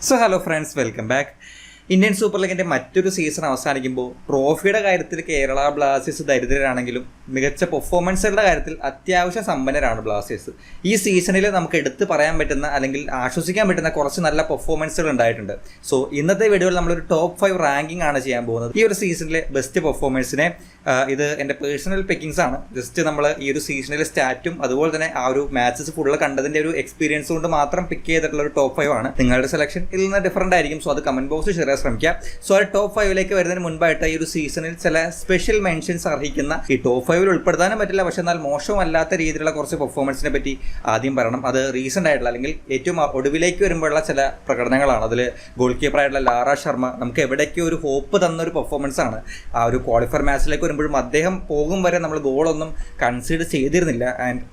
So hello friends, welcome back. Indian super ലീഗിൻ്റെ മറ്റൊരു season അവസാനിക്കുമ്പോൾ ട്രോഫിയുടെ കാര്യത്തിൽ കേരള ബ്ലാസ്റ്റേഴ്സ് ദരിദ്രരാണെങ്കിലും മികച്ച പെർഫോമൻസുകളുടെ കാര്യത്തിൽ അത്യാവശ്യം സമ്പന്നരാണ് ബ്ലാസ്റ്റേഴ്സ്. ഈ സീസണിൽ നമുക്ക് എടുത്ത് പറയാൻ പറ്റുന്ന അല്ലെങ്കിൽ ആശ്വസിക്കാൻ പറ്റുന്ന കുറച്ച് നല്ല പെർഫോമൻസുകൾ ഉണ്ടായിട്ടുണ്ട്. സോ ഇന്നത്തെ വീഡിയോയിൽ നമ്മളൊരു ടോപ്പ് 5 റാങ്കിങ് ആണ് ചെയ്യാൻ പോകുന്നത്. ഈ ഒരു സീസണിലെ ബെസ്റ്റ് പെർഫോമൻസിനെ ഇത് എൻ്റെ പേഴ്സണൽ പിക്കിങ്സ് ആണ്. ജസ്റ്റ് നമ്മൾ ഈ ഒരു സീസണിലെ സ്റ്റാറ്റും അതുപോലെ തന്നെ ആ ഒരു മാച്ചസ് ഫുള്ള് കണ്ടതിൻ്റെ ഒരു എക്സ്പീരിയൻസ് കൊണ്ട് മാത്രം പിക്ക് ചെയ്തിട്ടുള്ള ഒരു ടോപ്പ് 5 ആണ്. നിങ്ങളുടെ സെലക്ഷൻ ഇതിൽ നിന്ന് ഡിഫറൻ്റ് ആയിരിക്കും. സോ അത് കമൻറ്റ് ബോക്സിൽ ഷെയർ ചെയ്യാൻ ശ്രമിക്കുക. സോ ആ ടോപ്പ് 5 വരുന്നതിന് മുൻപായിട്ട് ഈ ഒരു സീസണിൽ ചില സ്പെഷ്യൽ മെൻഷൻസ് അർഹിക്കുന്ന, ഈ ടോപ്പ് 5 ഉൾപ്പെടുത്താനും പറ്റില്ല, പക്ഷെ എന്നാൽ മോശമല്ലാത്ത രീതിയിലുള്ള കുറച്ച് പെർഫോമൻസിനെ പറ്റി ആദ്യം പറയണം. അത് റീസെൻ്റ് ആയിട്ടുള്ള അല്ലെങ്കിൽ ഏറ്റവും ഒടുവിലേക്ക് വരുമ്പോഴുള്ള ചില പ്രകടനങ്ങളാണ്. അതിൽ ഗോൾ കീപ്പറായിട്ടുള്ള ലാറ ശർമ്മ നമുക്ക് എവിടേക്കോ ഒരു ഹോപ്പ് തന്നൊരു പെർഫോമൻസ് ആണ്. ആ ഒരു ക്വാളിഫയർ മാച്ചിലേക്ക് വരുമ്പോഴും അദ്ദേഹം പോകും വരെ നമ്മൾ ഗോളൊന്നും കൺസിഡർ ചെയ്തിരുന്നില്ല. ആൻഡ്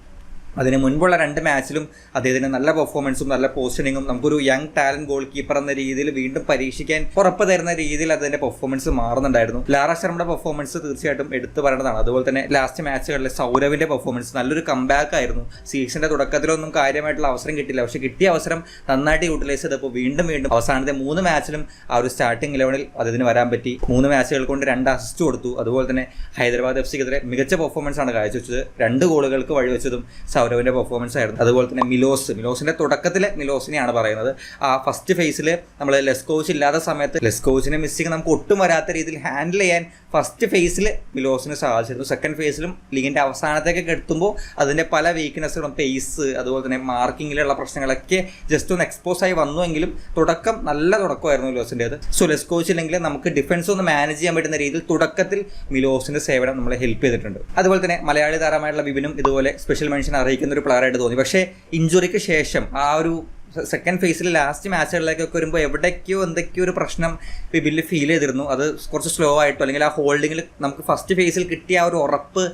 അതിന് മുൻപുള്ള 2 മാച്ചിലും അദ്ദേഹത്തിന് നല്ല പെർഫോമൻസും നല്ല പോസിഷനിങ്ങും നമുക്കൊരു യങ് ടാലന്റ് ഗോൾ കീപ്പർ എന്ന രീതിയിൽ വീണ്ടും പരീക്ഷിക്കാൻ ഉറപ്പ് തരുന്ന രീതിയിൽ അതിന്റെ പെർഫോമൻസ് മാറുന്നുണ്ടായിരുന്നു. ലാറ ശർമ്മയുടെ പെർഫോമൻസ് തീർച്ചയായിട്ടും എടുത്തു പറയേണ്ടതാണ്. അതുപോലെ തന്നെ ലാസ്റ്റ് മാച്ചുകളിലെ സൗരവിന്റെ പെർഫോമൻസ് നല്ലൊരു കംബാക്ക് ആയിരുന്നു. സീസണിന്റെ തുടക്കത്തിലൊന്നും കാര്യമായിട്ടുള്ള അവസരം കിട്ടില്ല, പക്ഷെ കിട്ടിയ അവസരം നന്നായിട്ട് യൂട്ടിലൈസ് ചെയ്തപ്പോൾ വീണ്ടും അവസാനത്തെ 3 മാച്ചിലും ആ ഒരു സ്റ്റാർട്ടിംഗ് 11ൽ അദ്ദേഹത്തിന് വരാൻ പറ്റി. 3 മാച്ചുകൾ കൊണ്ട് 2 അസിസ്റ്റ് കൊടുത്തു. അതുപോലെ തന്നെ ഹൈദരാബാദ് എഫ്സിക്കെതിരെ മികച്ച പെർഫോമൻസ് ആണ് കാഴ്ചവെച്ചത്. 2 ഗോളുകൾക്ക് വഴിവെച്ചതും സൗരവിന്റെ പെർഫോമൻസ് ആയിരുന്നു. അതുപോലെ തന്നെ മിലോസിന്റെ തുടക്കത്തിലെ മിലോസിനെയാണ് പറയുന്നത്. ആ ഫസ്റ്റ് ഫേസിൽ നമ്മൾ ലെസ്കോവിച്ച് ഇല്ലാത്ത സമയത്ത് ലെസ്കോവിച്ചിനെ മിസ്സിങ് നമുക്ക് ഒട്ടും വരാത്ത രീതിയിൽ ഹാൻഡിൽ ചെയ്യാൻ ഫസ്റ്റ് ഫേസിൽ മിലോസിന് സാധിച്ചിരുന്നു. സെക്കൻഡ് ഫേസിലും ലീഗിന്റെ അവസാനത്തേക്കൊക്കെ എത്തുമ്പോൾ അതിന്റെ പല വീക്ക്നെസ്സുകളും, പേസ്, അതുപോലെ തന്നെ മാർക്കിങ്ങിലുള്ള പ്രശ്നങ്ങളൊക്കെ ജസ്റ്റ് ഒന്ന് എക്സ്പോസ് ആയി വന്നുവെങ്കിലും തുടക്കം നല്ല തുടക്കമായിരുന്നു മിലോസിൻ്റെത്. സോ ലെസ്കോവിച്ച് ഇല്ലെങ്കിൽ നമുക്ക് ഡിഫൻസ് ഒന്ന് മാനേജ് ചെയ്യാൻ പറ്റുന്ന രീതിയിൽ തുടക്കത്തിൽ മിലോസിന്റെ സേവനം നമ്മളെ ഹെൽപ്പ് ചെയ്തിട്ടുണ്ട്. അതുപോലെ തന്നെ മലയാളി താരമായിട്ടുള്ള വിപിനും ഇതുപോലെ സ്പെഷ്യൽ മെൻഷൻ അറിയിക്കുന്ന ഒരു പ്ലെയർ ആയിട്ട് തോന്നി. പക്ഷേ ഇഞ്ചുറിക്ക് ശേഷം ആ ഒരു സെക്കൻഡ് ഫേസിൽ ലാസ്റ്റ് മാച്ചുകളിലേക്കൊക്കെ വരുമ്പോൾ എവിടേക്കോ എന്തൊക്കെയോ ഒരു പ്രശ്നം വിപിനിൽ ഫീൽ ചെയ്തിരുന്നു. അത് കുറച്ച് സ്ലോ ആയിട്ടോ അല്ലെങ്കിൽ ആ ഹോൾഡിങ്ങിൽ നമുക്ക് ഫസ്റ്റ് ഫേസിൽ കിട്ടിയ ആ ഒരു ഉറപ്പ്,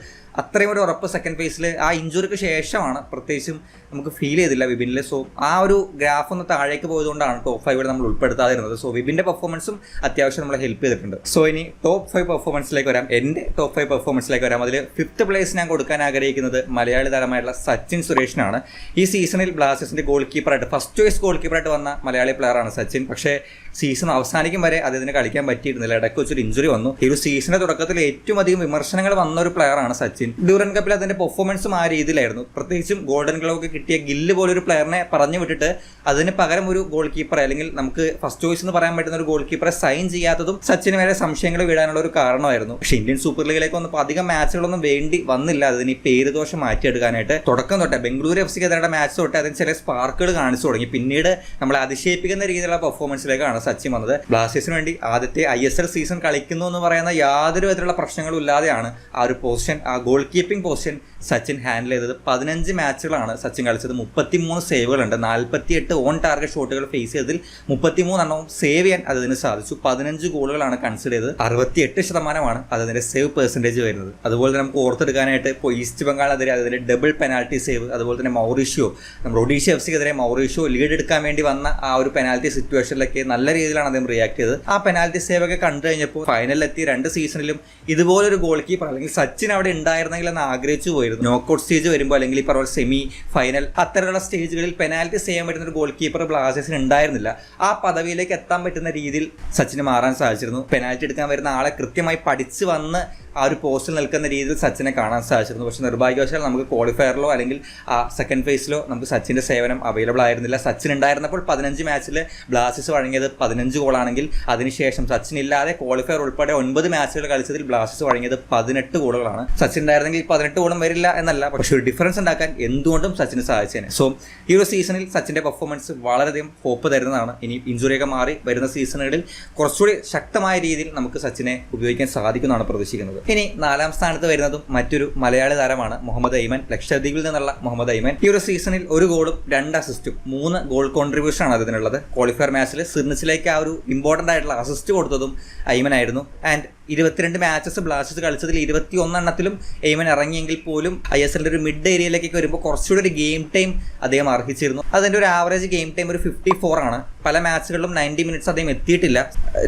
അത്രയും ഒരു ഉറപ്പ് സെക്കൻഡ് ഫേസിൽ ആ ഇഞ്ചുറിക്ക് ശേഷമാണ് പ്രത്യേകിച്ചും നമുക്ക് ഫീൽ ചെയ്തില്ല വിപിനിൽ. സോ ആ ഒരു ഗ്രാഫ് ഒന്ന് താഴേക്ക് പോയതുകൊണ്ടാണ് ടോപ്പ് 5 നമ്മൾ ഉൾപ്പെടുത്താതിരുന്നത്. സോ വിപിൻ്റെ പെർഫോമൻസും അത്യാവശ്യം നമ്മളെ ഹെൽപ്പ് ചെയ്തിട്ടുണ്ട്. സോ ഇനി ടോപ്പ് 5 പെർഫോമൻസിലേക്ക് വരാം. എൻ്റെ ടോപ്പ് 5 പെർഫോമൻസിലേക്ക് വരാം. അതിൽ 5th പ്ലേസ് ഞാൻ കൊടുക്കാൻ ആഗ്രഹിക്കുന്നത് മലയാളി താരമായിട്ടുള്ള സച്ചിൻ സുരേഷിനാണ്. ഈ സീസണിൽ ബ്ലാസ്റ്റേഴ്സിൻ്റെ ഗോൾ കീപ്പറായിട്ട്, ഫസ്റ്റ് ചോയ്സ് ഗോൾ കീപ്പറായിട്ട് വന്ന മലയാളി പ്ലെയറാണ് സച്ചിൻ. പക്ഷേ സീസൺ അവസാനിക്കും വരെ അദ്ദേഹത്തിന് കളിക്കാൻ പറ്റിയിരുന്നില്ല. ഇടയ്ക്ക് വെച്ചൊരു ഇഞ്ചുറി വന്നു. ഈ ഒരു സീസണിന്റെ തുടക്കത്തിൽ ഏറ്റവും അധികം വിമർശനങ്ങൾ വന്ന ഒരു പ്ലെയറാണ് സച്ചിൻ. ഡ്യൂറൻ കപ്പിൽ അതിന്റെ പെർഫോമൻസും ആ രീതിയിലായിരുന്നു. പ്രത്യേകിച്ചും ഗോൾഡൻ ഗ്ലൗ ഒക്കെ കിട്ടിയ ഗില്ല് പോലൊരു പ്ലെയറിനെ പറഞ്ഞു വിട്ടിട്ട് അതിന് പകരം ഒരു ഗോൾ കീപ്പറെ അല്ലെങ്കിൽ നമുക്ക് ഫസ്റ്റ് ചോയ്സ് എന്ന് പറയാൻ പറ്റുന്ന ഒരു ഗോൾ കീപ്പറെ സൈൻ ചെയ്യാത്തതും സച്ചിന് വരെ സംശയങ്ങൾ വീഴാനുള്ള ഒരു കാരണമായിരുന്നു. പക്ഷേ ഇന്ത്യൻ സൂപ്പർ ലീഗിലേക്ക് വന്നപ്പോൾ അധികം മാച്ചുകളൊന്നും വേണ്ടി വന്നില്ല അതിന് ഈ പേര് ദോഷം മാറ്റിയെടുക്കാനായിട്ട്. തുടക്കം തൊട്ടേ ബംഗളൂരു എഫ്സിക്കെതിരെ മാച്ച് തൊട്ടേ അതിന് ചില സ്പാർക്കുകൾ കാണിച്ചു തുടങ്ങി. പിന്നീട് നമ്മളെ അതിശയിപ്പിക്കുന്ന രീതിയിലുള്ള പെർഫോമൻസിലേക്കാണ് സച്ചിൻ വന്നത്. ബ്ലാസ്റ്റേഴ്സിന് വേണ്ടി ആദ്യത്തെ ISL സീസൺ കളിക്കുന്നു എന്ന് പറയുന്ന യാതൊരു വിധത്തിലുള്ള പ്രശ്നങ്ങളും ഇല്ലാതെയാണ് ആ ഒരു പൊസിഷൻ, ആ goal keeping position Sachin handle ചെയ്തത്. 15 മാച്ചുകളാണ് സച്ചിൻ കളിച്ചത്. 33 സേവുകളുണ്ട്. 48 ഓൺ ടാർഗറ്റ് ഷോട്ടുകൾ ഫേസ് ചെയ്തതിൽ 33 എണ്ണവും സേവ് ചെയ്യാൻ അതിന് സാധിച്ചു. 15 ഗോളുകളാണ് കൺസിഡർ ചെയ്തത്. 68% അതിന്റെ സേവ് പെർസെൻറ്റേജ് വരുന്നത്. അതുപോലെ തന്നെ നമുക്ക് ഓർത്തെടുക്കാനായിട്ട് ഇപ്പോൾ ഈസ്റ്റ് ബംഗാളിനെതിരെ അതിന്റെ ഡബിൾ പെനാൽറ്റി സേവ്, അതുപോലെ തന്നെ മൗറീഷ്യോ, നമ്മുടെ ഒഡീഷ എഫ്സിക്കെതിരെ മൗറീഷ്യോ ലീഡ് എടുക്കാൻ വേണ്ടി വന്ന ആ ഒരു പെനാൽറ്റി സിറ്റുവേഷനിലൊക്കെ നല്ല രീതിയിലാണ് അദ്ദേഹം റിയാക്ട് ചെയ്തത്. ആ പെനാൽറ്റി സേവ് ഒക്കെ കണ്ടു കഴിഞ്ഞപ്പോൾ ഫൈനലിലെത്തി 2 സീസണിലും ഇതുപോലൊരു ഗോൾ കീപ്പർ അല്ലെങ്കിൽ സച്ചിൻ അവിടെ ഉണ്ടായിരുന്നെങ്കിൽ എന്ന് ആഗ്രഹിച്ചു പോയിരുന്നു. നോക്കൌട്ട് സ്റ്റേജ് വരുമ്പോൾ അല്ലെങ്കിൽ ഈ പറഞ്ഞ സെമി ഫൈനൽ അത്തരമുള്ള സ്റ്റേജുകളിൽ പെനാൽറ്റി ചെയ്യാൻ പറ്റുന്ന ഒരു ഗോൾ കീപ്പർ ബ്ലാസ്റ്റേഴ്സിന് ഉണ്ടായിരുന്നില്ല. ആ പദവിയിലേക്ക് എത്താൻ പറ്റുന്ന രീതിയിൽ സച്ചിന് മാറാൻ സാധിച്ചിരുന്നു. പെനാൽറ്റി എടുക്കാൻ വരുന്ന ആളെ കൃത്യമായി പഠിച്ച് വന്ന് ആ ഒരു പോസ്റ്റിൽ നിൽക്കുന്ന രീതിയിൽ സച്ചിനെ കാണാൻ സാധിച്ചിരുന്നു. പക്ഷേ നിർഭാഗ്യവശാൽ നമുക്ക് ക്വാളിഫയറിലോ അല്ലെങ്കിൽ ആ സെക്കൻഡ് ഫേസിലോ നമുക്ക് സച്ചിൻ്റെ സേവനം അവൈലബിൾ ആയിരുന്നില്ല. സച്ചിൻ ഉണ്ടായിരുന്നപ്പോൾ 15 മാച്ചിൽ ബ്ലാസ്റ്റേഴ്സ് വഴങ്ങിയത് 15 ഗോളാണെങ്കിൽ അതിനുശേഷം സച്ചിൻ ഇല്ലാതെ ക്വാളിഫയർ ഉൾപ്പെടെ 9 മാച്ചുകൾ കളിച്ചതിൽ ബ്ലാസ്റ്റേഴ്സ് വഴങ്ങിയത് 18 ഗോളുകളാണ്. സച്ചിൻ ഉണ്ടായിരുന്നെങ്കിൽ 18 ഗോളും വരില്ല എന്നല്ല, പക്ഷേ ഒരു ഡിഫറൻസ് ഉണ്ടാക്കാൻ എന്തുകൊണ്ടും സച്ചിന് സാധിച്ചേനെ. സോ ഈ ഒരു സീസണിൽ സച്ചിൻ്റെ പെർഫോമൻസ് വളരെയധികം ഹോപ്പ് തരുന്നതാണ്. ഇനി ഇഞ്ചുറിയൊക്കെ മാറി വരുന്ന സീസണുകളിൽ കുറച്ചുകൂടി ശക്തമായ രീതിയിൽ നമുക്ക് സച്ചിനെ ഉപയോഗിക്കാൻ സാധിക്കുന്നതാണ് പ്രതീക്ഷിക്കുന്നത്. ഇനി 4ാം സ്ഥാനത്ത് വരുന്നതും മറ്റൊരു മലയാളി താരമാണ് മുഹമ്മദ് ഐമൻ. ലക്ഷദ്വീപിൽ നിന്നുള്ള മുഹമ്മദ് ഐമൻ ഈ ഒരു സീസണിൽ 1 ഗോളും 2 അസിസ്റ്റും 3 ഗോൾ കോൺട്രിബ്യൂഷൻ ആണ് അതിനുള്ളത്. ക്വാളിഫയർ മാച്ചിൽ സിർണിച്ചിലേക്ക് ആ ഒരു ഇമ്പോർട്ടൻ്റ് ആയിട്ടുള്ള അസിസ്റ്റ് കൊടുത്തതും ഐമൻ ആയിരുന്നു. ആൻഡ് 22 മാച്ചസ് ബ്ലാസ്റ്റേഴ്സ് കളിച്ചതിൽ 21 എണ്ണത്തിലും എയ്മൻ ഇറങ്ങിയെങ്കിൽ പോലും ISLന്റെ ഒരു മിഡ് ഏരിയയിലേക്കൊക്കെ വരുമ്പോൾ കുറച്ചുകൂടി ഒരു ഗെയിം ടൈം അദ്ദേഹം അർഹിച്ചിരുന്നു. അതിൻ്റെ ഒരു ആവറേജ് ഗെയിം ടൈം ഒരു 54 ആണ്. പല മാച്ചുകളിലും 90 മിനിറ്റ്സ് അദ്ദേഹം എത്തിയിട്ടില്ല.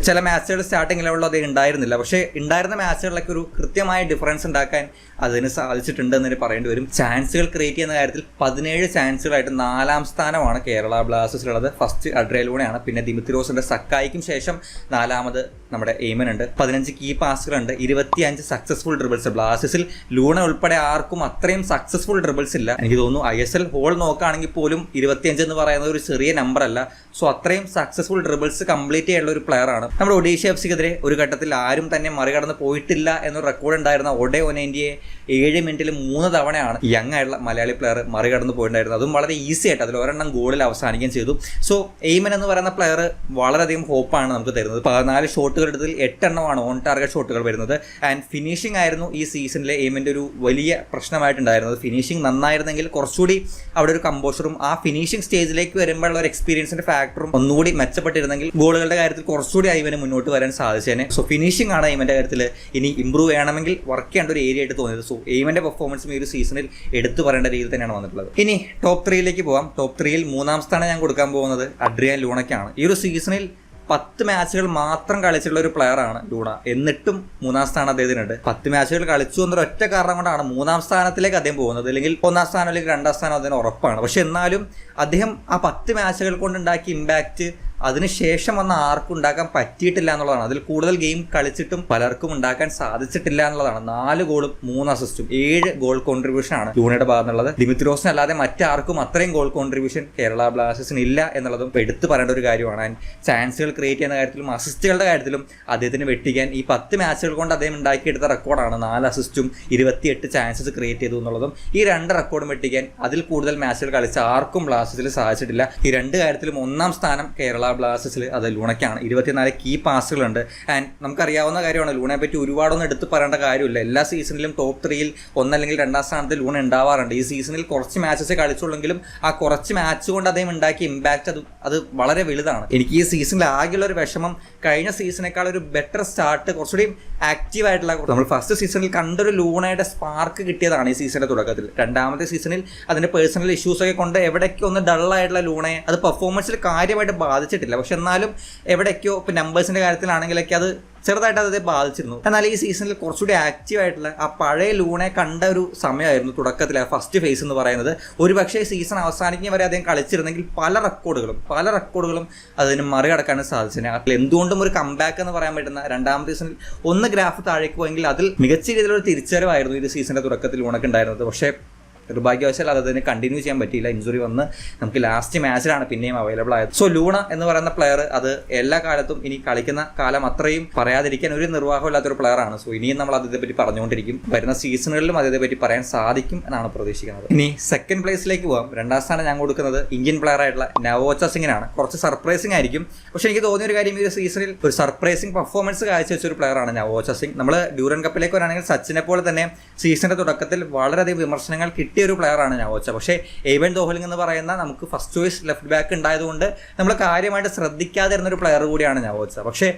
ചില മാച്ചുകൾ സ്റ്റാർട്ടിംഗ് ലെവലിൽ അദ്ദേഹം ഉണ്ടായിരുന്നില്ല. പക്ഷേ ഉണ്ടായിരുന്ന മാച്ചുകളിലൊക്കെ ഒരു ഒരു കൃത്യമായ ഡിഫറൻസ് ഉണ്ടാക്കാൻ അതിന് സാധിച്ചിട്ടുണ്ട് എന്ന് പറയേണ്ടി വരും. ചാൻസുകൾ ക്രിയേറ്റ് ചെയ്യുന്ന കാര്യത്തിൽ 17 ചാൻസുകളായിട്ട് 4ാം സ്ഥാനമാണ് കേരള ബ്ലാസ്റ്റേഴ്സിലുള്ളത്. ഫസ്റ്റ് അഡ്രിയ ലൂണയാണ്, പിന്നെ ദിമിത്രിയോസിന്റെ സക്കായിക്കും ശേഷം 4ാമത് നമ്മുടെ എയ്മൻ ഉണ്ട്. 15 കീ പാസുകളുണ്ട്, 25 സക്സസ്ഫുൾ ഡ്രിബിൾസ്. ബ്ലാസ്റ്റേഴ്സിൽ ലൂണ ഉൾപ്പെടെ ആർക്കും അത്രയും സക്സസ്ഫുൾ ഡ്രിബിൾസ് ഇല്ല. എനിക്ക് തോന്നുന്നു ISL ഹോൾ നോക്കുകയാണെങ്കിൽ പോലും 25 എന്ന് പറയുന്നത് ഒരു ചെറിയ നമ്പർ അല്ല. സോ അത്രയും സക്സസ്ഫുൾ ഡ്രിബിൾസ് കംപ്ലീറ്റ് ചെയ്യാനുള്ള ഒരു പ്ലെയർ ആണ്. നമ്മുടെ ഒഡീഷ FCക്കെതിരെ ഒരു ഘട്ടത്തിൽ ആരും തന്നെ മറികടന്ന് പോയിട്ടില്ല എന്നൊരു റെക്കോർഡ് ഉണ്ടായിരുന്ന ഒഡെ ഒനേന്ത്യയെ 7 മിനിറ്റിൽ 3 തവണയാണ് യങ് ആയിട്ടുള്ള മലയാളി പ്ലെയർ മറികടന്ന് പോയിട്ടുണ്ടായിരുന്നത്. അതും വളരെ ഈസി ആയിട്ട് അതിൽ ഒരെണ്ണം ഗോളിൽ അവസാനിക്കുകയും ചെയ്തു. സോ എയ്മൻ എന്ന് പറയുന്ന പ്ലെയർ വളരെയധികം ഹോപ്പാണ് നമുക്ക് തരുന്നത്. 14 ഷോട്ടുകൾ എടുത്തതിൽ 8 എണ്ണമാണ് ഓൺ ടാർഗറ്റ് ഷോട്ടുകൾ വരുന്നത്. ആൻഡ് ഫിനിഷിംഗ് ആയിരുന്നു ഈ സീസണിലെ എയ്മൻ്റെ ഒരു വലിയ പ്രശ്നമായിട്ടുണ്ടായിരുന്നത്. ഫിനിഷിംഗ് നന്നായിരുന്നെങ്കിൽ കുറച്ചുകൂടി അവിടെ ഒരു കമ്പോഷറും ആ ഫിനിഷിംഗ് സ്റ്റേജിലേക്ക് വരുമ്പോഴുള്ള ഒരു എക്സ്പീരിയൻസിന്റെ ഫാക്ടറും ഒന്നുകൂടി മെച്ചപ്പെട്ടിരുന്നെങ്കിൽ ഗോളുകളുടെ കാര്യത്തിൽ കുറച്ചുകൂടി ഐവന് മുന്നോട്ട് വരാൻ സാധിച്ചേനെ. സോ ഫിനിഷിംഗ് ആണ് എയ്മന്റെ കാര്യത്തിൽ ഇനി ഇമ്പ്രൂവ് ചെയ്യണമെങ്കിൽ വർക്ക് ചെയ്യേണ്ട ഒരു ഏരിയ ആയിട്ട് തോന്നിയത്. സോ എയ്മന്റെ പെർഫോമൻസും ഈ ഒരു സീസണിൽ എടുത്തു പറയേണ്ട രീതിയിൽ തന്നെയാണ് വന്നിട്ടുള്ളത്. ഇനി ടോപ്പ് 3യിലേക്ക് പോകാം. ടോപ്പ് 3യിൽ 3ാം സ്ഥാനം ഞാൻ കൊടുക്കാൻ പോകുന്നത് അഡ്രിയാൻ ലൂണയ്ക്കാണ്. ഈ ഒരു സീസണിൽ 10 മാച്ചുകൾ മാത്രം കളിച്ചിട്ടുള്ള ഒരു പ്ലെയർ ആണ് ലൂണ. എന്നിട്ടും 3ാം സ്ഥാനം അദ്ദേഹത്തിനുണ്ട്. 10 മാച്ചുകൾ കളിച്ചു എന്നൊരു ഒറ്റ കാരണം കൊണ്ടാണ് 3ാം സ്ഥാനത്തിലേക്ക് അദ്ദേഹം പോകുന്നത്. അല്ലെങ്കിൽ 1ാം സ്ഥാനം അല്ലെങ്കിൽ 2ാം സ്ഥാനം അതിന് ഉറപ്പാണ്. പക്ഷെ എന്നാലും അദ്ദേഹം ആ 10 മാച്ചുകൾ കൊണ്ടുണ്ടാക്കിയ ഇമ്പാക്റ്റ് അതിനുശേഷം വന്ന ആർക്കും ഉണ്ടാക്കാൻ പറ്റിയിട്ടില്ല എന്നുള്ളതാണ്. അതിൽ കൂടുതൽ ഗെയിം കളിച്ചിട്ടും പലർക്കും ഉണ്ടാക്കാൻ സാധിച്ചിട്ടില്ല എന്നുള്ളതാണ്. 4 ഗോളും 3 അസിസ്റ്റും 7 ഗോൾ കോൺട്രിബ്യൂഷൻ ആണ് ലൂണയുടെ ഭാഗത്തുള്ളത്. ദിമിത്രിയോസിന് അല്ലാതെ മറ്റാർക്കും അത്രയും ഗോൾ കോൺട്രിബ്യൂഷൻ കേരള ബ്ലാസ്റ്റേഴ്സിന് ഇല്ല എന്നുള്ളതും എടുത്തു പറയേണ്ട ഒരു കാര്യമാണ്. ചാൻസുകൾ ക്രിയേറ്റ് ചെയ്യുന്ന കാര്യത്തിലും അസിസ്റ്റുകളുടെ കാര്യത്തിലും അദ്ദേഹത്തിന് വെട്ടിക്കാൻ ഈ 10 മാച്ചുകൾ കൊണ്ട് അദ്ദേഹം ഉണ്ടാക്കിയെടുത്ത റെക്കോർഡാണ്. 4 അസിസ്റ്റും 28 ചാൻസസ് ക്രിയേറ്റ് ചെയ്തു എന്നുള്ളതും. ഈ 2 റെക്കോർഡും വെട്ടിക്കാൻ അതിൽ കൂടുതൽ മാച്ചുകൾ കളിച്ച ആർക്കും ബ്ലാസ്റ്റേഴ്സിൽ സാധിച്ചിട്ടില്ല. ഈ 2 കാര്യത്തിലും 1ാം സ്ഥാനം കേരള ബ്ലാസ്റ്റേഴ്സിൽ അത് ലൂണയ്ക്കാണ്. 24 കീ പാസുകളുണ്ട്. ആൻഡ് നമുക്കറിയാവുന്ന കാര്യമാണ്, ലൂണയെ പറ്റി ഒരുപാടൊന്നും എടുത്ത് പറയേണ്ട കാര്യമില്ല. എല്ലാ സീസണിലും ടോപ്പ് 3യിൽ 1 അല്ലെങ്കിൽ 2ാം സ്ഥാനത്ത് ലൂണ ഉണ്ടാവാറുണ്ട്. ഈ സീസണിൽ കുറച്ച് മാച്ചസ് കളിച്ചുള്ളെങ്കിലും ആ കുറച്ച് മാച്ച് കൊണ്ട് അദ്ദേഹം ഉണ്ടാക്കിയ ഇമ്പാക്റ്റ് അത് വളരെ വലുതാണ്. എനിക്ക് ഈ സീസണിൽ ആകെയുള്ള ഒരു വിഷമം കഴിഞ്ഞ സീസണേക്കാൾ ഒരു ബെറ്റർ സ്റ്റാർട്ട്, കുറച്ചുകൂടി ആക്റ്റീവ് ആയിട്ടുള്ള, നമ്മൾ ഫസ്റ്റ് സീസണിൽ കണ്ടൊരു ലൂണയുടെ സ്പാർക്ക് കിട്ടിയതാണ് ഈ സീസണിന്റെ തുടക്കത്തിൽ. 2ാമത്തെ സീസണിൽ അതിന്റെ പേഴ്സണൽ ഇഷ്യൂസൊക്കെ കൊണ്ട് എവിടേക്കോ ഒന്ന് ഡള്ളായിട്ടുള്ള ലൂണയെ അത് പെർഫോമൻസിൽ കാര്യമായിട്ട് ബാധിച്ചിട്ടില്ല. പക്ഷെ എന്നാലും എവിടേക്കോ ഇപ്പോൾ നമ്പേഴ്സിന്റെ കാര്യത്തിലാണെങ്കിലൊക്കെ അത് ചെറുതായിട്ട് അത് ബാധിച്ചിരുന്നു. എന്നാൽ ഈ സീസണിൽ കുറച്ചുകൂടി ആക്റ്റീവ് ആയിട്ടുള്ള ആ പഴയ ലൂണെ കണ്ട ഒരു സമയമായിരുന്നു തുടക്കത്തിൽ, ആ ഫസ്റ്റ് ഫേസ് എന്ന് പറയുന്നത്. ഒരുപക്ഷെ സീസൺ അവസാനിക്കും വരെ അദ്ദേഹം കളിച്ചിരുന്നെങ്കിൽ പല റെക്കോർഡുകളും അതിന് മറികടക്കാൻ സാധിച്ചത്. അതിൽ എന്തുകൊണ്ടും ഒരു കംബാക്ക് എന്ന് പറയാൻ പറ്റുന്ന 2ാം സീസണിൽ ഒന്ന് ഗ്രാഫ് താഴേക്ക് പോയെങ്കിൽ അതിൽ മികച്ച രീതിയിലൊരു തിരിച്ചറിവായിരുന്നു ഈ സീസണിന്റെ തുടക്കത്തിൽ ലൂണക്ക് ഉണ്ടായിരുന്നത്. പക്ഷേ നിർഭാഗ്യവശാൽ അതിന് കണ്ടിന്യൂ ചെയ്യാൻ പറ്റിയില്ല. ഇഞ്ചുറി വന്ന് നമുക്ക് ലാസ്റ്റ് മാച്ചിലാണ് പിന്നെയും അവൈലബിൾ ആയത്. സോ ലൂണ എന്ന് പറയുന്ന പ്ലെയർ അത് എല്ലാ കാലത്തും ഇനി കളിക്കുന്ന കാലം അത്രയും പറയാതിരിക്കാൻ ഒരു നിർവാഹമില്ലാത്തൊരു പ്ലെയർ ആണ്. സോ ഇനിയും നമ്മൾ അതിനെ പറ്റി പറഞ്ഞുകൊണ്ടിരിക്കും. വരുന്ന സീസണുകളിലും അതിനെ പറ്റി പറയാൻ സാധിക്കും എന്നാണ് പ്രതീക്ഷിക്കുന്നത്. ഇനി സെക്കൻഡ് പ്ലേസിലേക്ക് പോകാം. 2ാം സ്ഥാനം ഞാൻ കൊടുക്കുന്നത് ഇന്ത്യൻ പ്ലെയർ ആയിട്ടുള്ള നവോച്ച സിംഗിനാണ്. കുറച്ച് സർപ്രൈസിംഗ് ആയിരിക്കും. പക്ഷെ എനിക്ക് തോന്നിയ ഒരു കാര്യം, ഈ ഒരു സീസണിൽ ഒരു സർപ്രൈസിംഗ് പെർഫോമൻസ് കാഴ്ചവെച്ച ഒരു പ്ലെയർ ആണ് നവോച്ച സിംഗ്. നമ്മൾ ഡ്യൂറൻ കപ്പിലേക്ക് വരാണെങ്കിൽ സച്ചിനെ പോലെ തന്നെ സീസണിന്റെ തുടക്കത്തിൽ വളരെയധികം വിമർശനങ്ങൾ കിട്ടിയ ഒരു പ്ലെയർ ആണ് നവോച്ച. പക്ഷേ എയ്വൻ ദോഹലിംഗ് എന്ന് പറയുന്ന നമുക്ക് ഫസ്റ്റ് ചോയ്സ് ലെഫ്റ്റ് ബാക്ക് ഉണ്ടായതുകൊണ്ട് നമ്മൾ കാര്യമായിട്ട് ശ്രദ്ധിക്കാതിരുന്നൊരു പ്ലെയർ കൂടിയാണ് നവോച്ച. പക്ഷേ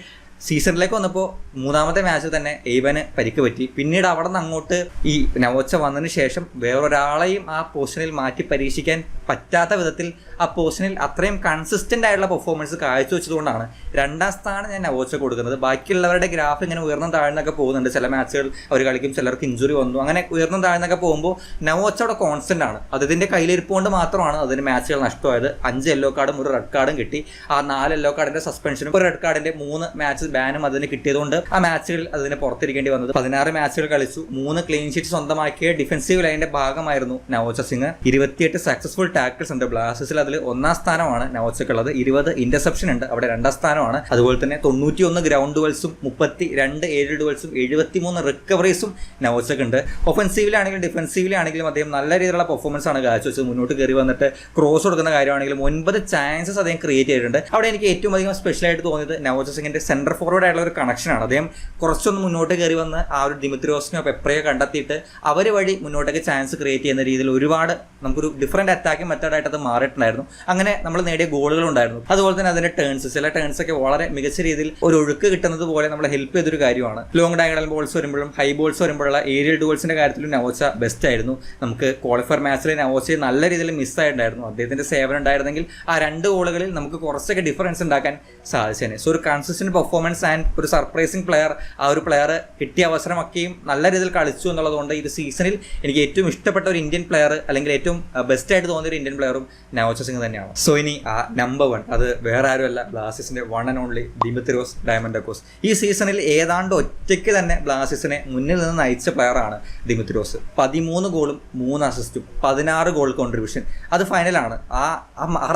സീസണിലേക്ക് വന്നപ്പോൾ 3ാമത്തെ മാച്ചിൽ തന്നെ എയ്വന് പരിക്ക് പറ്റി. പിന്നീട് അവിടെ നിന്ന് അങ്ങോട്ട് ഈ നവോച്ച വന്നതിന് ശേഷം വേറൊരാളെയും ആ പൊസിഷനിൽ മാറ്റി പരീക്ഷിക്കാൻ പറ്റാത്ത വിധത്തിൽ ആ പൊസിഷനിൽ അത്രയും കൺസിസ്റ്റന്റ് ആയിട്ടുള്ള പെർഫോമൻസ് കാഴ്ചവെച്ചതുകൊണ്ടാണ് 2ാം സ്ഥാനം ഞാൻ നവോച്ച കൊടുക്കുന്നത്. ബാക്കിയുള്ളവരുടെ ഗ്രാഫ് ഇങ്ങനെ ഉയർന്നും താഴ്ന്നൊക്കെ പോകുന്നുണ്ട്. ചില മാച്ചുകൾ അവർ കളിക്കും, ചിലർക്ക് ഇഞ്ചുറി വന്നു, അങ്ങനെ ഉയർന്നും താഴ്ന്നൊക്കെ പോകുമ്പോൾ നവോച്ച അവിടെ കോൺസ്റ്റന്റ് ആണ്. അതിന്റെ കയ്യിലിരിപ്പ് കൊണ്ട് മാത്രമാണ് അതിന് മാച്ചുകൾ നഷ്ടമായത്. 5 യെല്ലോ കാർഡും 1 റെഡ് കാർഡും കിട്ടി. ആ 4 യെല്ലോ കാർഡിന്റെ സസ്പെൻഷനും 1 റെഡ് കാർഡിന്റെ 3 മാച്ച് ബാനും അതിന് കിട്ടിയതുകൊണ്ട് ആ മാച്ചുകളിൽ അതിന് പുറത്തിരിക്കേണ്ടി വന്നത്. 16 മാച്ചുകൾ കളിച്ചു, 3 ക്ലീൻ ഷീറ്റ് സ്വന്തമാക്കിയ ഡിഫൻസീവ് ലൈനിന്റെ ഭാഗമായിരുന്നു നവോച്ച സിംഗ്. 28 സക്സസ്ഫുൾ ടാക്കിൾസ് ഉണ്ട് ബ്ലാസ്റ്റേഴ്സിൽ. അതിൽ 1ാം സ്ഥാനമാണ് നവോച്ചക്കുള്ളത്. 20 ഇന്റർസെപ്ഷൻ ഉണ്ട്, അവിടെ 2ാം സ്ഥാനമാണ്. അതുപോലെ തന്നെ 91 ഗ്രൗണ്ട് ഡുവൽസും 32 ഏരിയൽ ഡുവൽസും 73 റിക്കവറീസും നവോച്ചക്കുണ്ട്. ഒഫൻസീവിലാണെങ്കിലും ഡിഫൻസീവിലാണെങ്കിലും അദ്ദേഹം നല്ല രീതിയിലുള്ള പെർഫോമൻസ് ആണ് കാഴ്ചവെച്ചത്. മുന്നോട്ട് കയറി വന്നിട്ട് ക്രോസ് കൊടുക്കുന്ന കാര്യമാണെങ്കിലും 9 ചാൻസസ് അദ്ദേഹം ക്രിയേറ്റ് ചെയ്തിട്ടുണ്ട്. അവിടെ എനിക്ക് ഏറ്റവും അധികം സ്പെഷ്യലായിട്ട് തോന്നിയത് നവോച്ച സിംഗിന്റെ സെന്റർ ഫോർവേഡ് ആയിട്ടുള്ള ഒരു കണക്ഷനാണ്. അദ്ദേഹം കുറച്ചൊന്ന് മുന്നോട്ട് കയറി വന്ന് ആ ഒരു ദിമിത്രിയോസിനോ പെപ്രയോ കണ്ടെത്തിയിട്ട് അവർ വഴി മുന്നോട്ടേക്ക് ചാൻസ് ക്രിയേറ്റ് ചെയ്യുന്ന രീതിയിൽ ഒരുപാട് നമുക്കൊരു ഡിഫറൻറ്റ് അറ്റാക്കിംഗ് മെത്തേഡായിട്ട് അത് മാറിയിട്ടുണ്ടായിരുന്നു. ഉണ്ടായിരുന്നു. അങ്ങനെ നമ്മൾ നേടിയ ഗോളുകൾ ഉണ്ടായിരുന്നു. അതുപോലെ തന്നെ അതിന്റെ ചില ടേൺസ് ഒക്കെ വളരെ മികച്ച രീതിയിൽ ഒരു ഒഴുക്ക് കിട്ടുന്നത് പോലെ നമ്മളെ ഹെൽപ്പ് ചെയ്തൊരു കാര്യമാണ്. ലോങ് ഡയഗണൽ ബോൾസ് വരുമ്പോഴും ഹൈ ബോൾസ് വരുമ്പോഴുള്ള ഏരിയൽ ഡുവൽസിന്റെ കാര്യത്തിലും നവോച്ച ബെസ്റ്റ് ആയിരുന്നു. നമുക്ക് ക്വാളിഫയർ മാച്ചിൽ നവോച്ചയെ നല്ല രീതിയിൽ മിസ്സായിട്ടുണ്ടായിരുന്നു. അദ്ദേഹത്തിന്റെ സേവനം ഉണ്ടായിരുന്നെങ്കിൽ ആ 2 ഗോളുകളിൽ നമുക്ക് കുറച്ചൊക്കെ ഡിഫറൻസ് ഉണ്ടാക്കാൻ സാധിച്ചേനെ. സോ ഒരു കൺസിസ്റ്റന്റ് പെർഫോമൻസ് ആൻഡ് ഒരു സർപ്രൈസിംഗ് പ്ലെയർ, ആ ഒരു പ്ലെയർ കിട്ടിയ അവസരമൊക്കെയും നല്ല രീതിയിൽ കളിച്ചു എന്നുള്ളതുകൊണ്ട് ഈ സീസണിൽ എനിക്ക് ഏറ്റവും ഇഷ്ടപ്പെട്ട ഒരു ഇന്ത്യൻ പ്ലെയർ അല്ലെങ്കിൽ ഏറ്റവും ബെസ്റ്റ് ആയിട്ട് തോന്നിയ ഒരു ഇന്ത്യൻ പ്ലെയറും നവോച്ച സിംഗ് തന്നെയാണ്. സോ ഇനി ആ നമ്പർ 1 അത് വേറെ ആരുമല്ല, ബ്ലാസ്റ്റേഴ്സിന്റെ one and only Dimitrios Diamantakos. ഈ സീസണിൽ ഏതാണ്ട് ഒറ്റയ്ക്ക് തന്നെ ബ്ലാസ്റ്റേഴ്സിനെ മുന്നിൽ നിന്ന് നയിച്ച പ്ലെയറാണ് ദിമിത്രിയോസ്. 13 ഗോളും 3 അസിസ്റ്റും 16 ഗോൾ കോൺട്രിബ്യൂഷൻ. അത് ഫൈനലാണ്. ആ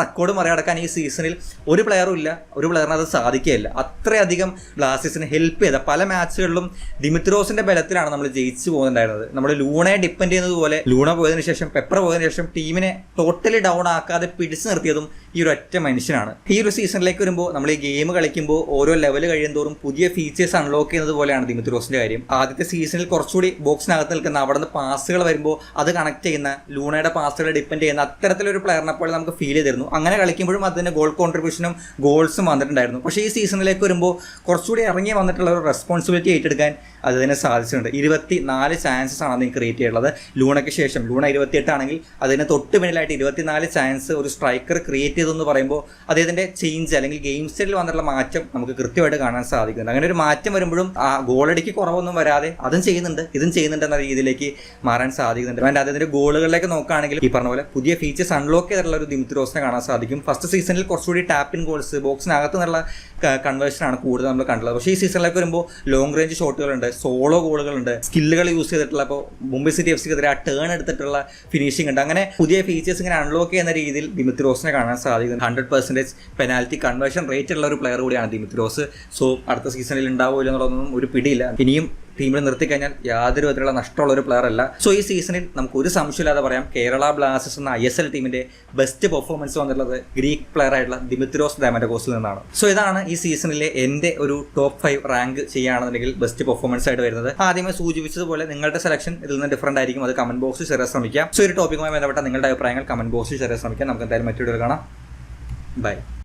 റെക്കോർഡ് മറികടക്കാൻ ഈ സീസണിൽ ഒരു പ്ലെയറും ഇല്ല, ഒരു പ്ലെയറിന് അത് സാധിക്കുകയില്ല. അത്രയധികം ബ്ലാസ്റ്റേഴ്സിനെ ഹെൽപ്പ് ചെയ്ത പല മാച്ചുകളിലും ദിമിത്രിയോസിന്റെ ബലത്തിലാണ് നമ്മൾ ജയിച്ചു പോകുന്നുണ്ടായിരുന്നത്. നമ്മൾ ലൂണയെ ഡിപ്പെൻഡ് ചെയ്യുന്നത് പോലെ ലൂണ പോയതിനു ശേഷം പെപ്പർ പോയതിനു ശേഷം ടീമിനെ ടോട്ടലി ഡൗൺ ആക്കാതെ പിടിച്ചു നിർത്തിയതും ഈ ഒരു ഒറ്റ മനുഷ്യനാണ്. ഈ ഒരു സീസണിലേക്ക് വരുമ്പോൾ നമ്മൾ ഈ ഗെയിം കളിക്കുമ്പോൾ ഓരോ ലെവൽ കഴിയുന്തോറും പുതിയ ഫീച്ചേഴ്സ് അൺലോക്ക് ചെയ്യുന്നത് പോലെയാണ് ദിമിത്രിയോസിന്റെ കാര്യം. ആദ്യത്തെ സീസണിൽ കുറച്ചുകൂടി ബോക്സിനകത്ത് നിൽക്കുന്ന അവിടെ നിന്ന് പാസുകൾ വരുമ്പോൾ അത് കണക്ട് ചെയ്യുന്ന ലൂണയുടെ പാസുകളെ ഡിപ്പെൻഡ് ചെയ്യുന്ന അത്തരത്തിലൊരു പ്ലെയറിനെ പോലെ നമുക്ക് ഫീൽ ചെയ്തിരുന്നു. അങ്ങനെ കളിക്കുമ്പോഴും അതിന് ഗോൾ കോൺട്രിബ്യൂഷനും ഗോൾസും വന്നിട്ടുണ്ടായിരുന്നു. പക്ഷേ ഈ സീസണിലേക്ക് വരുമ്പോൾ കുറച്ചുകൂടി ഇറങ്ങി വന്നിട്ടുള്ള ഒരു റെസ്പോൺസിബിലിറ്റി ഏറ്റെടുക്കാൻ അതിനെ സാധിച്ചിട്ടുണ്ട്. 24 ചാൻസസ് ആണ് അതിന് ക്രിയേറ്റ് ചെയ്തിട്ടുള്ളത്. ലൂണയ്ക്ക് ശേഷം ലൂണ 28 ആണെങ്കിൽ അതിന് തൊട്ട് പിന്നിലായിട്ട് 24 ചാൻസ് ഒരു സ്ട്രൈക്കർ ക്രിയേറ്റ് ചെയ്തെന്ന് പറയുമ്പോൾ അദ്ദേഹത്തിന്റെ ചേഞ്ച് അല്ലെങ്കിൽ ഗെയിം സ്റ്റൈലിൽ വന്നിട്ടുള്ള മാറ്റം നമുക്ക് കൃത്യമായിട്ട് കാണാൻ സാധിക്കുന്നുണ്ട്. അങ്ങനെ ഒരു മാറ്റം വരുമ്പോഴും ആ ഗോളടിക്ക് കുറവൊന്നും വരാതെ അതും ചെയ്യുന്നുണ്ട് ഇതും ചെയ്യുന്നുണ്ട് എന്ന രീതിയിലേക്ക് മാറാൻ സാധിക്കുന്നുണ്ട്. ആൻഡ് അദ്ദേഹത്തിന്റെ ഗോളുകളിലേക്ക് നോക്കുകയാണെങ്കിൽ ഈ പറഞ്ഞ പോലെ പുതിയ ഫീച്ചേഴ്സ് അൺലോക്ക് ചെയ്തിട്ടുള്ള ഒരു ദിമിത്രിയോസിനെ കാണാൻ സാധിക്കും. ഫസ്റ്റ് സീസണിൽ കുറച്ചുകൂടി ടാപ്പ് ഇൻ ഗോൾസ് ബോക്സിനകത്ത് നിന്നുള്ള കൺവേർഷനാണ് കൂടുതൽ നമ്മൾ കണ്ടത്. പക്ഷേ ഈ സീസണിലേക്ക് വരുമ്പോൾ ലോങ് റേഞ്ച് ഷോട്ടുകളുണ്ട്, സോളോ ഗോളുകളുണ്ട്, സ്കില്ലുകൾ യൂസ് ചെയ്തിട്ടുള്ള ഇപ്പോൾ മുംബൈ സിറ്റി എഫ് സിക്കെതിരെ ആ ടേൺ എടുത്തിട്ടുള്ള ഫിനിഷിംഗ് ഉണ്ട്. അങ്ങനെ പുതിയ ഫീച്ചേഴ്സ് ഇങ്ങനെ അൺലോക്ക് ചെയ്യുന്ന രീതിയിൽ ദിമിത്രിയോസിനെ കാണാൻ സാധിക്കുന്നത്. 100% പെനാൽറ്റി കൺവേർഷൻ റേറ്റ് ഉള്ള ഒരു പ്ലെയർ കൂടിയാണ് ദിമിത്രിയോസ്. സോ അടുത്ത സീസണിൽ ഉണ്ടാവില്ല എന്നുള്ളതൊന്നും ഒരു പിടിയില്ല. ഇനിയും ടീമിൽ നിർത്തിക്കഴിഞ്ഞാൽ യാതൊരു വിധത്തിലുള്ള നഷ്ടമുള്ള ഒരു പ്ലെയർ അല്ല. സോ ഈ സീസണിൽ നമുക്ക് ഒരു സംശയമില്ലാതെ പറയാം കേരള ബ്ലാസ്റ്റേഴ്സ് എന്ന ISL ടീമിന്റെ ബെസ്റ്റ് പെർഫോമൻസ് വന്നിട്ടുള്ളത് ഗ്രീക്ക് പ്ലെയർ ആയിട്ടുള്ള ദിമിത്രിയോസ് ഡയമൻഡക്കോസിൽ നിന്നാണ്. സോ ഇതാണ് ഈ സീസണിലെ എൻ്റെ ഒരു ടോപ്പ് 5 റാങ്ക് ചെയ്യുകയാണെന്നുണ്ടെങ്കിൽ ബെസ്റ്റ് പെർഫോമൻസ് ആയിട്ട് വരുന്നത്. ആദ്യമേ സൂചിപ്പിച്ചതുപോലെ നിങ്ങളുടെ സെലക്ഷൻ ഇതിൽ നിന്ന് ഡിഫറൻറ്റ് ആയിരിക്കും. അത് കമന്റ് ബോക്സിൽ ഷെയർ ശ്രമിക്കാം. സോ ഒരു ടോപ്പിക്കുമായി ബന്ധപ്പെട്ട നിങ്ങളുടെ അഭിപ്രായങ്ങൾ കമന്റ് ബോക്സിൽ ഷെയർ ശ്രമിക്കാം. നമുക്ക് എന്തായാലും മറ്റൊരു കാണാം. ബൈ.